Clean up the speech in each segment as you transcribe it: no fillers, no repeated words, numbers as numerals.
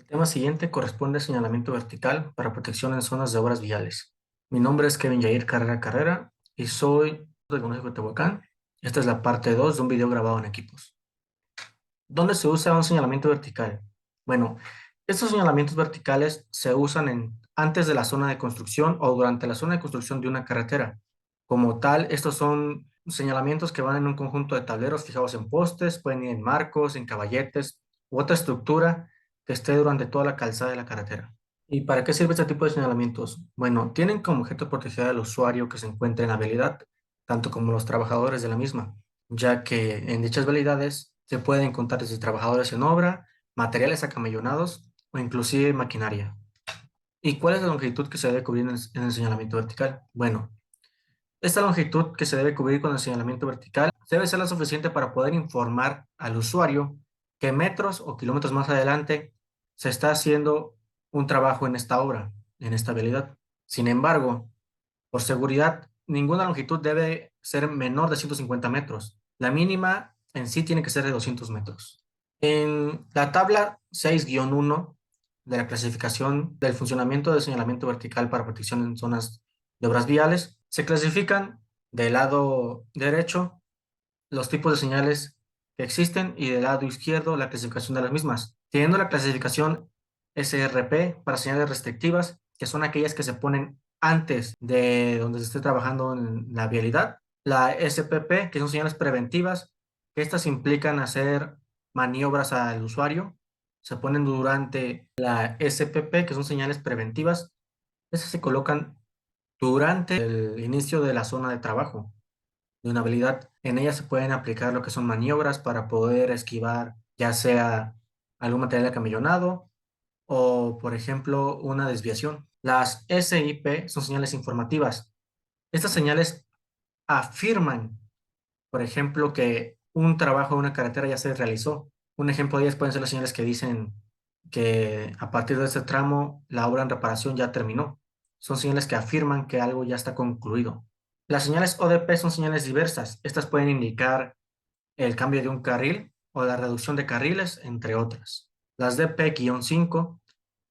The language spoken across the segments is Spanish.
Tema siguiente corresponde a señalamiento vertical para protección en zonas de obras viales. Mi nombre es Kevin Yair Carrera Carrera y soy del Colegio de Tehuacán. Esta es la parte 2 de un video grabado en equipos. ¿Dónde se usa un señalamiento vertical? Bueno, estos señalamientos verticales se usan antes de la zona de construcción o durante la zona de construcción de una carretera. Como tal, estos son señalamientos que van en un conjunto de tableros fijados en postes, pueden ir en marcos, en caballetes u otra estructura que esté durante toda la calzada de la carretera. ¿Y para qué sirve este tipo de señalamientos? Bueno, tienen como objeto proteger al usuario que se encuentre en la vialidad, tanto como los trabajadores de la misma, ya que en dichas vialidades se pueden encontrar desde trabajadores en obra, materiales acamellonados o inclusive maquinaria. ¿Y cuál es la longitud que se debe cubrir en el señalamiento vertical? Bueno, esta longitud que se debe cubrir con el señalamiento vertical debe ser la suficiente para poder informar al usuario que metros o kilómetros más adelante se está haciendo un trabajo en esta obra, en esta vialidad. Sin embargo, por seguridad, ninguna longitud debe ser menor de 150 metros. La mínima en sí tiene que ser de 200 metros. En la tabla 6-1 de la clasificación del funcionamiento del señalamiento vertical para protección en zonas de obras viales, se clasifican del lado derecho los tipos de señales que existen y del lado izquierdo la clasificación de las mismas, teniendo la clasificación SRP para señales restrictivas, que son aquellas que se ponen antes de donde se esté trabajando en la vialidad, la SPP, que son señales preventivas, que estas implican hacer maniobras al usuario, se ponen durante la SPP, que son señales preventivas, esas se colocan durante el inicio de la zona de trabajo de una habilidad. En ella se pueden aplicar lo que son maniobras para poder esquivar ya sea algún material acamellonado o, por ejemplo, una desviación. Las SIP son señales informativas. Estas señales afirman, por ejemplo, que un trabajo en una carretera ya se realizó. Un ejemplo de ellas pueden ser las señales que dicen que a partir de este tramo la obra en reparación ya terminó. Son señales que afirman que algo ya está concluido. Las señales ODP son señales diversas. Estas pueden indicar el cambio de un carril o la reducción de carriles, entre otras. Las DP-5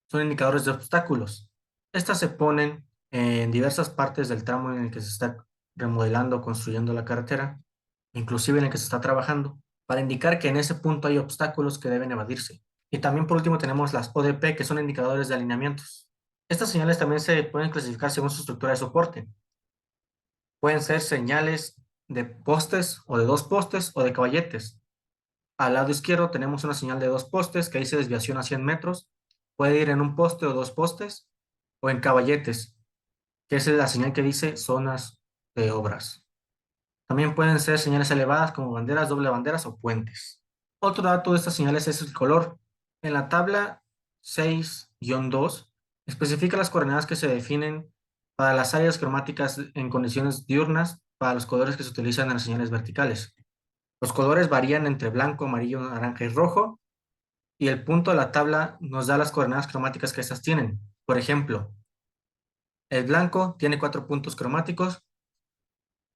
son indicadores de obstáculos. Estas se ponen en diversas partes del tramo en el que se está remodelando o construyendo la carretera, inclusive en el que se está trabajando, para indicar que en ese punto hay obstáculos que deben evadirse. Y también por último tenemos las ODP, que son indicadores de alineamientos. Estas señales también se pueden clasificar según su estructura de soporte. Pueden ser señales de postes o de dos postes o de caballetes. Al lado izquierdo tenemos una señal de dos postes que dice desviación a 100 metros. Puede ir en un poste o dos postes o en caballetes, que es la señal que dice zonas de obras. También pueden ser señales elevadas como banderas, doble banderas o puentes. Otro dato de estas señales es el color. En la tabla 6-2 especifica las coordenadas que se definen para las áreas cromáticas en condiciones diurnas para los colores que se utilizan en las señales verticales. Los colores varían entre blanco, amarillo, naranja y rojo, y el punto de la tabla nos da las coordenadas cromáticas que estas tienen. Por ejemplo, el blanco tiene 4 puntos cromáticos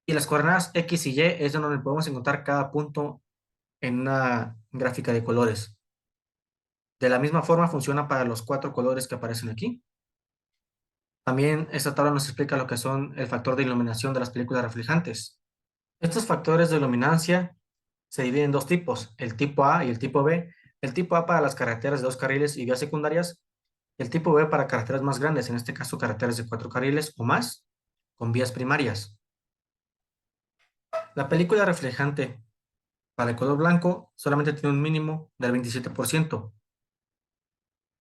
y las coordenadas X y Y es donde podemos encontrar cada punto en una gráfica de colores. De la misma forma funciona para los 4 colores que aparecen aquí. También esta tabla nos explica lo que son el factor de iluminación de las películas reflejantes. Estos factores de iluminancia se dividen en dos tipos, el tipo A y el tipo B. El tipo A para las carreteras de dos carriles y vías secundarias, el tipo B para carreteras más grandes, en este caso carreteras de 4 carriles o más, con vías primarias. La película reflejante para el color blanco solamente tiene un mínimo del 27%.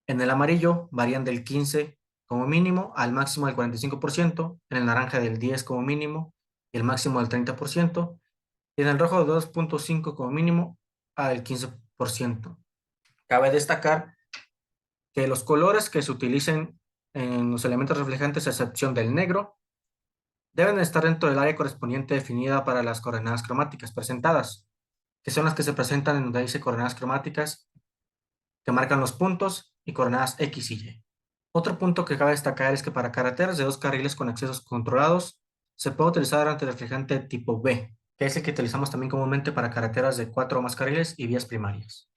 En el amarillo varían del 15 como mínimo al máximo del 45%, en el naranja del 10 como mínimo y el máximo del 30%, y en el rojo de 2.5 como mínimo al 15%. Cabe destacar que los colores que se utilicen en los elementos reflejantes, a excepción del negro, deben estar dentro del área correspondiente definida para las coordenadas cromáticas presentadas, que son las que se presentan en donde dice coordenadas cromáticas, que marcan los puntos y coordenadas X y Y. Otro punto que cabe destacar es que para carreteras de dos carriles con accesos controlados, se puede utilizar antirreflejante tipo B, que es el que utilizamos también comúnmente para carreteras de 4 o más carriles y vías primarias.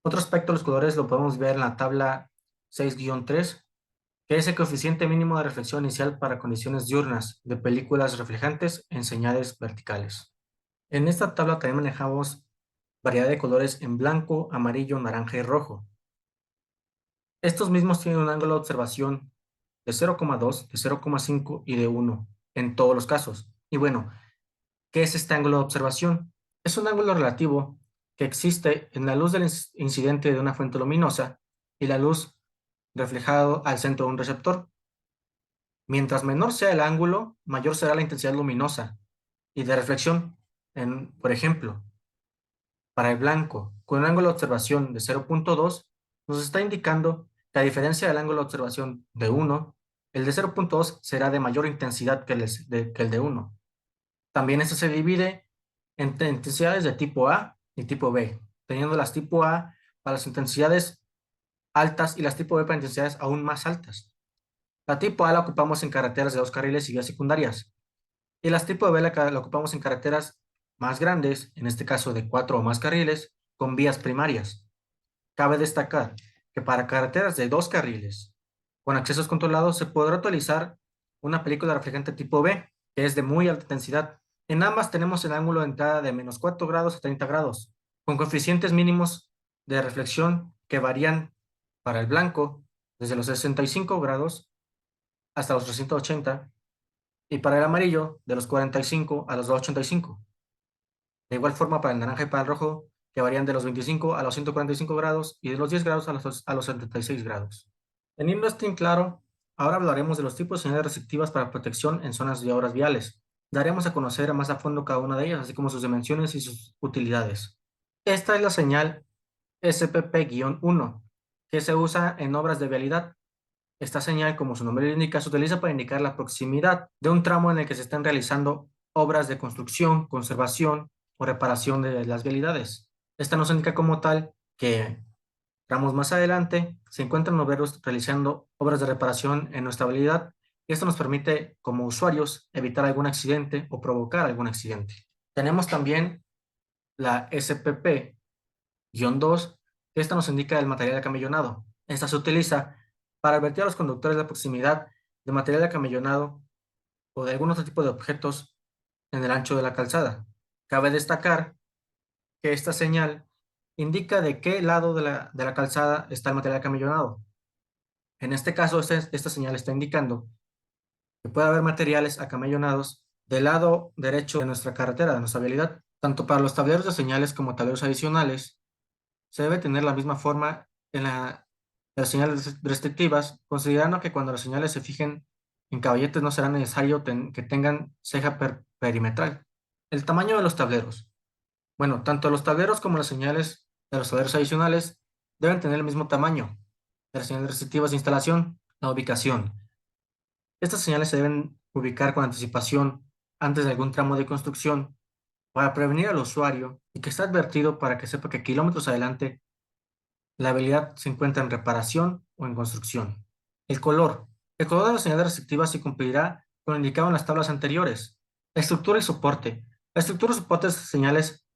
Otro aspecto de los colores lo podemos ver en la tabla 6-3, que es el coeficiente mínimo de reflexión inicial para condiciones diurnas de películas reflejantes en señales verticales. En esta tabla también manejamos variedad de colores en blanco, amarillo, naranja y rojo. Estos mismos tienen un ángulo de observación de 0,2, de 0,5 y de 1 en todos los casos. Y bueno, ¿qué es este ángulo de observación? Es un ángulo relativo que existe en la luz del incidente de una fuente luminosa y la luz reflejada al centro de un receptor. Mientras menor sea el ángulo, mayor será la intensidad luminosa y de reflexión. Por ejemplo, para el blanco, con un ángulo de observación de 0,2, nos está indicando que a diferencia del ángulo de observación de 1, el de 0,2 será de mayor intensidad que el de 1. También esto se divide entre intensidades de tipo A y tipo B, teniendo las tipo A para las intensidades altas y las tipo B para intensidades aún más altas. La tipo A la ocupamos en carreteras de 2 carriles y vías secundarias, y las tipo B la ocupamos en carreteras más grandes, en este caso de 4 o más carriles, con vías primarias. Cabe destacar que para carreteras de 2 carriles con accesos controlados se podrá utilizar una película reflejante tipo B, que es de muy alta densidad. En ambas tenemos el ángulo de entrada de menos 4 grados a 30 grados, con coeficientes mínimos de reflexión que varían para el blanco desde los 65 grados hasta los 380 y para el amarillo de los 45 a los 285. De igual forma para el naranja y para el rojo, que varían de los 25 a los 145 grados y de los 10 grados a los 76 grados. Teniendo esto en claro, ahora hablaremos de los tipos de señales receptivas para protección en zonas de obras viales. Daremos a conocer más a fondo cada una de ellas, así como sus dimensiones y sus utilidades. Esta es la señal SPP-1, que se usa en obras de vialidad. Esta señal, como su nombre lo indica, se utiliza para indicar la proximidad de un tramo en el que se están realizando obras de construcción, conservación o reparación de las vialidades. Esta nos indica como tal que tramos más adelante se encuentran obreros realizando obras de reparación en nuestra vialidad y esto nos permite, como usuarios, evitar algún accidente o provocar algún accidente. Tenemos también la SPP-2, que esta nos indica el material acamellonado. Esta se utiliza para advertir a los conductores de la proximidad de material acamellonado o de algún otro tipo de objetos en el ancho de la calzada. Cabe destacar que esta señal indica de qué lado de la calzada está el material acamellonado. En este caso, esta señal está indicando que puede haber materiales acamellonados del lado derecho de nuestra carretera, de nuestra vialidad. Tanto para los tableros de señales como tableros adicionales, se debe tener la misma forma en las señales restrictivas, considerando que cuando las señales se fijen en caballetes no será necesario que tengan ceja perimetral. El tamaño de los tableros. Bueno, tanto los tableros como las señales de los tableros adicionales deben tener el mismo tamaño de las señales restrictivas de instalación, la ubicación. Estas señales se deben ubicar con anticipación antes de algún tramo de construcción para prevenir al usuario y que esté advertido para que sepa que kilómetros adelante la habilidad se encuentra en reparación o en construcción. El color. El color de la señal receptiva se cumplirá con lo indicado en las tablas anteriores. Estructura y soporte. La estructura y soporte de estas señales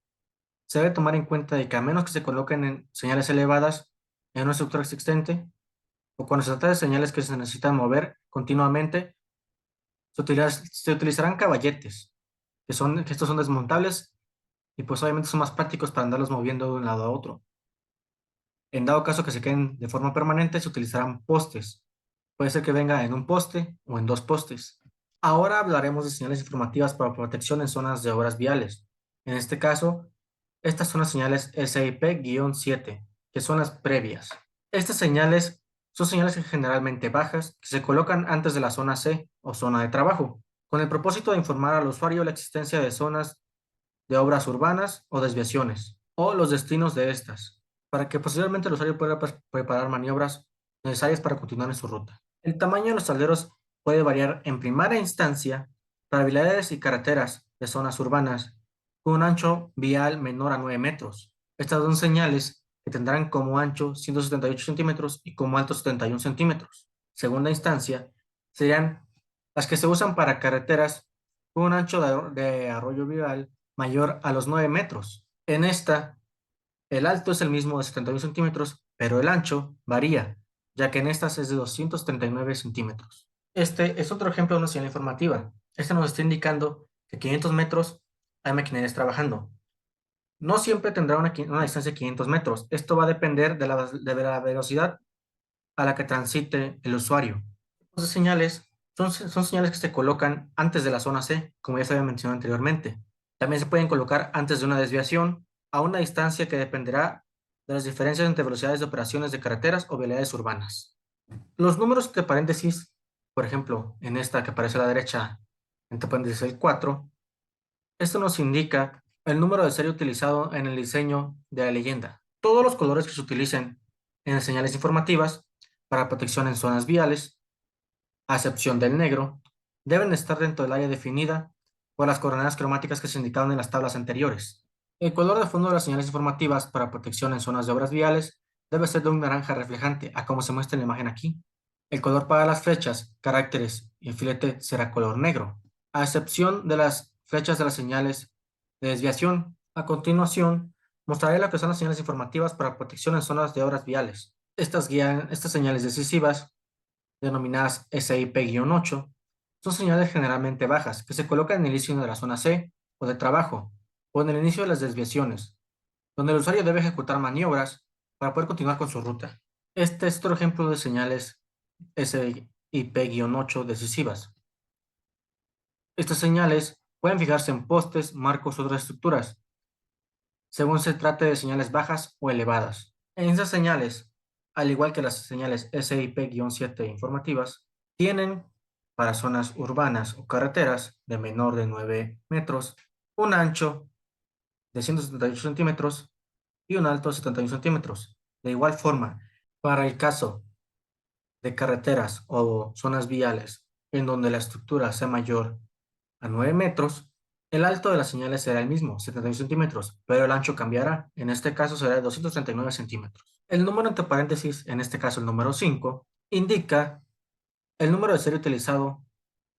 se debe tomar en cuenta de que a menos que se coloquen en señales elevadas en una estructura existente o cuando se trata de señales que se necesitan mover continuamente, se utilizarán caballetes, que estos son desmontables y pues obviamente son más prácticos para andarlos moviendo de un lado a otro. En dado caso que se queden de forma permanente, se utilizarán postes. Puede ser que venga en un poste o en dos postes. Ahora hablaremos de señales informativas para protección en zonas de obras viales. En este caso, estas son las señales SIP-7, que son las previas. Estas señales son señales generalmente bajas que se colocan antes de la zona C o zona de trabajo, con el propósito de informar al usuario la existencia de zonas de obras urbanas o desviaciones, o los destinos de estas, para que posteriormente el usuario pueda preparar maniobras necesarias para continuar en su ruta. El tamaño de los tableros puede variar en primera instancia para vialidades y carreteras de zonas urbanas con un ancho vial menor a 9 metros. Estas son señales que tendrán como ancho 178 centímetros y como alto 71 centímetros. Segunda instancia serían las que se usan para carreteras con un ancho de arroyo vial mayor a los 9 metros. En esta, el alto es el mismo de 71 centímetros, pero el ancho varía. ya que en estas es de 239 centímetros. Este es otro ejemplo de una señal informativa. Este nos está indicando que 500 metros hay maquinarias trabajando. No siempre tendrá una distancia de 500 metros. Esto va a depender de la velocidad a la que transite el usuario. Las señales son señales que se colocan antes de la zona C, como ya se había mencionado anteriormente. También se pueden colocar antes de una desviación a una distancia que dependerá de las diferencias entre velocidades de operaciones de carreteras o vialidades urbanas. Los números entre paréntesis, por ejemplo, en esta que aparece a la derecha, entre paréntesis el 4, esto nos indica el número de serie utilizado en el diseño de la leyenda. Todos los colores que se utilicen en las señales informativas para protección en zonas viales, a excepción del negro, deben estar dentro del área definida por las coordenadas cromáticas que se indicaron en las tablas anteriores. El color de fondo de las señales informativas para protección en zonas de obras viales debe ser de un naranja reflejante, a como se muestra en la imagen aquí. El color para las flechas, caracteres y el filete será color negro, a excepción de las flechas de las señales de desviación. A continuación, mostraré lo que son las señales informativas para protección en zonas de obras viales. Estas señales decisivas denominadas SIP-8, son señales generalmente bajas que se colocan en el inicio de la zona C o de trabajo o en el inicio de las desviaciones, donde el usuario debe ejecutar maniobras para poder continuar con su ruta. Este es otro ejemplo de señales SIP-8 decisivas. Estas señales pueden fijarse en postes, marcos u otras estructuras, según se trate de señales bajas o elevadas. En esas señales, al igual que las señales SIP-7 informativas, tienen para zonas urbanas o carreteras de menor de 9 metros, un ancho de 178 centímetros y un alto de 71 centímetros. De igual forma, para el caso de carreteras o zonas viales en donde la estructura sea mayor a 9 metros, el alto de las señales será el mismo, 71 centímetros, pero el ancho cambiará. En este caso será de 239 centímetros. El número entre paréntesis, en este caso el número 5, indica el número de serie utilizado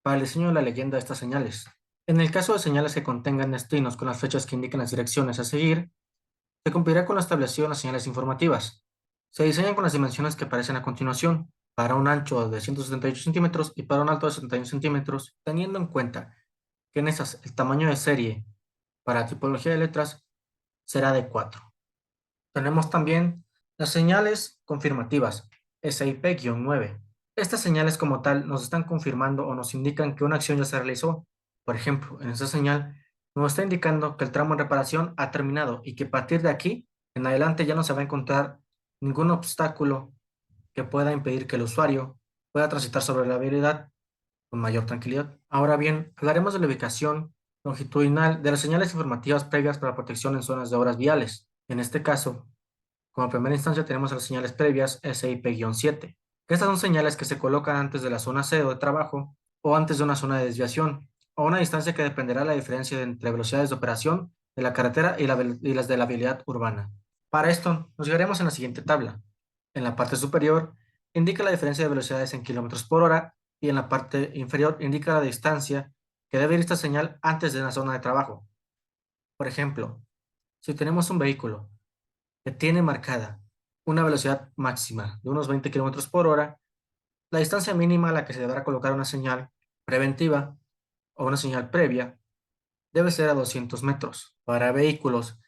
para el diseño de la leyenda de estas señales. En el caso de señales que contengan destinos con las fechas que indiquen las direcciones a seguir, se cumplirá con lo establecido en las señales informativas. Se diseñan con las dimensiones que aparecen a continuación, para un ancho de 178 centímetros y para un alto de 71 centímetros, teniendo en cuenta que en esas el tamaño de serie para tipología de letras será de 4. Tenemos también las señales confirmativas, SIP-9. Estas señales como tal nos están confirmando o nos indican que una acción ya se realizó. Por ejemplo, en esta señal nos está indicando que el tramo en reparación ha terminado y que a partir de aquí en adelante ya no se va a encontrar ningún obstáculo que pueda impedir que el usuario pueda transitar sobre la vialidad con mayor tranquilidad. Ahora bien, hablaremos de la ubicación longitudinal de las señales informativas previas para protección en zonas de obras viales. En este caso, como primera instancia tenemos las señales previas SIP-7, que estas son señales que se colocan antes de la zona C o de trabajo o antes de una zona de desviación, a una distancia que dependerá de la diferencia entre velocidades de operación de la carretera y las de la vialidad urbana. Para esto, nos fijaremos en la siguiente tabla. En la parte superior indica la diferencia de velocidades en kilómetros por hora y en la parte inferior indica la distancia que debe ir esta señal antes de una zona de trabajo. Por ejemplo, si tenemos un vehículo que tiene marcada una velocidad máxima de unos 20 kilómetros por hora, la distancia mínima a la que se deberá colocar una señal preventiva o una señal previa debe ser a 200 metros. Para vehículos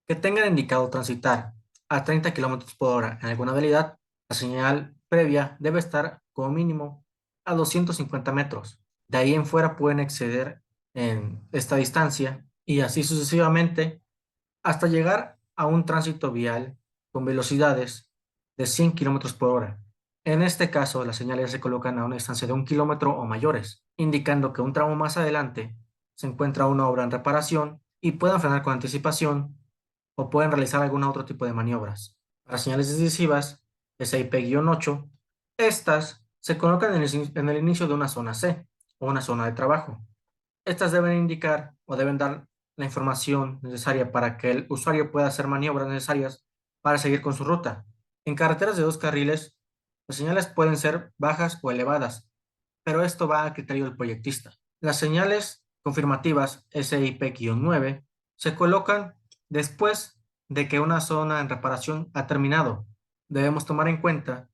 que tengan indicado transitar a 30 kilómetros por hora en alguna vialidad, la señal previa debe estar como mínimo a 250 metros. De ahí en fuera pueden exceder en esta distancia y así sucesivamente hasta llegar a un tránsito vial con velocidades de 100 kilómetros por hora. En este caso, las señales se colocan a una distancia de 1 kilómetro o mayores, indicando que un tramo más adelante se encuentra una obra en reparación y puedan frenar con anticipación o pueden realizar algún otro tipo de maniobras. Para señales decisivas, SIP-8, estas se colocan en el inicio de una zona C o una zona de trabajo. Estas deben indicar o deben dar la información necesaria para que el usuario pueda hacer maniobras necesarias para seguir con su ruta. En carreteras de dos carriles, las señales pueden ser bajas o elevadas, pero esto va a criterio del proyectista. Las señales confirmativas SIP-9 se colocan después de que una zona en reparación ha terminado. Debemos tomar en cuenta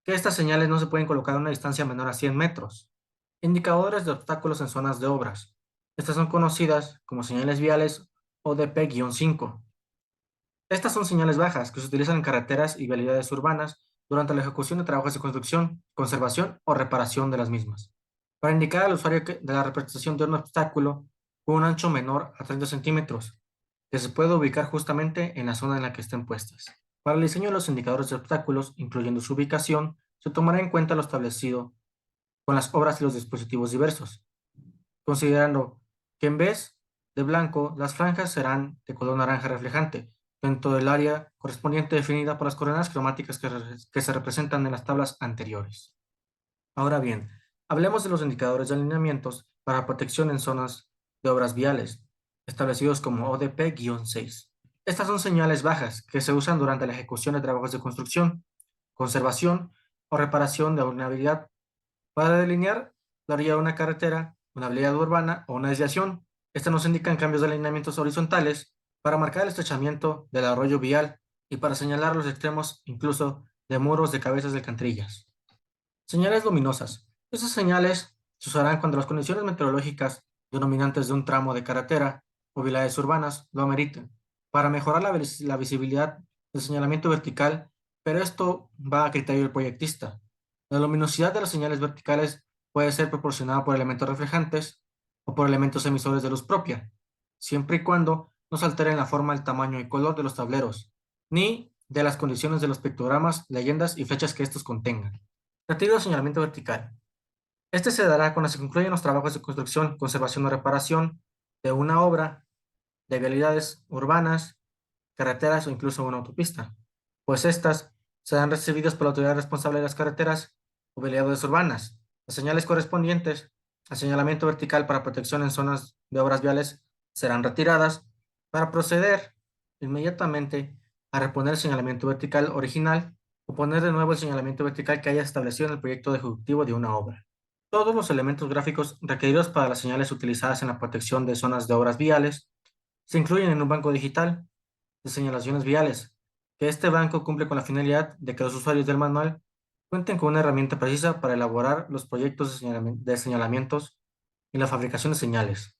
que estas señales no se pueden colocar a una distancia menor a 100 metros. Indicadores de obstáculos en zonas de obras. Estas son conocidas como señales viales ODP-5. Estas son señales bajas que se utilizan en carreteras y vialidades urbanas durante la ejecución de trabajos de construcción, conservación o reparación de las mismas, para indicar al usuario de la representación de un obstáculo con un ancho menor a 30 centímetros, que se puede ubicar justamente en la zona en la que estén puestas. Para el diseño de los indicadores de obstáculos, incluyendo su ubicación, se tomará en cuenta lo establecido con las obras y los dispositivos diversos, considerando que en vez de blanco, las franjas serán de color naranja reflejante, dentro del área correspondiente definida por las coordenadas cromáticas que se representan en las tablas anteriores. Ahora bien, hablemos de los indicadores de alineamientos para protección en zonas de obras viales, establecidos como ODP-6. Estas son señales bajas que se usan durante la ejecución de trabajos de construcción, conservación o reparación de vulnerabilidad para delinear la orilla de una carretera, una vialidad urbana o una desviación. Estas nos indican cambios de alineamientos horizontales para marcar el estrechamiento del arroyo vial y para señalar los extremos incluso de muros de cabezas de alcantarillas. Señales luminosas. Estas señales se usarán cuando las condiciones meteorológicas denominantes de un tramo de carretera o vialidades urbanas lo ameriten, para mejorar la visibilidad del señalamiento vertical, pero esto va a criterio del proyectista. La luminosidad de las señales verticales puede ser proporcionada por elementos reflejantes o por elementos emisores de luz propia, siempre y cuando no se alteren la forma, el tamaño y color de los tableros, ni de las condiciones de los pictogramas, leyendas y fechas que estos contengan. Retiro de señalamiento vertical. Este se dará cuando se concluyen los trabajos de construcción, conservación o reparación de una obra, de vialidades urbanas, carreteras o incluso una autopista, pues estas serán recibidas por la autoridad responsable de las carreteras o vialidades urbanas. Las señales correspondientes al señalamiento vertical para protección en zonas de obras viales serán retiradas para proceder inmediatamente a reponer el señalamiento vertical original o poner de nuevo el señalamiento vertical que haya establecido en el proyecto ejecutivo de una obra. Todos los elementos gráficos requeridos para las señales utilizadas en la protección de zonas de obras viales se incluyen en un banco digital de señalaciones viales, que este banco cumple con la finalidad de que los usuarios del manual cuenten con una herramienta precisa para elaborar los proyectos de señalamientos y la fabricación de señales.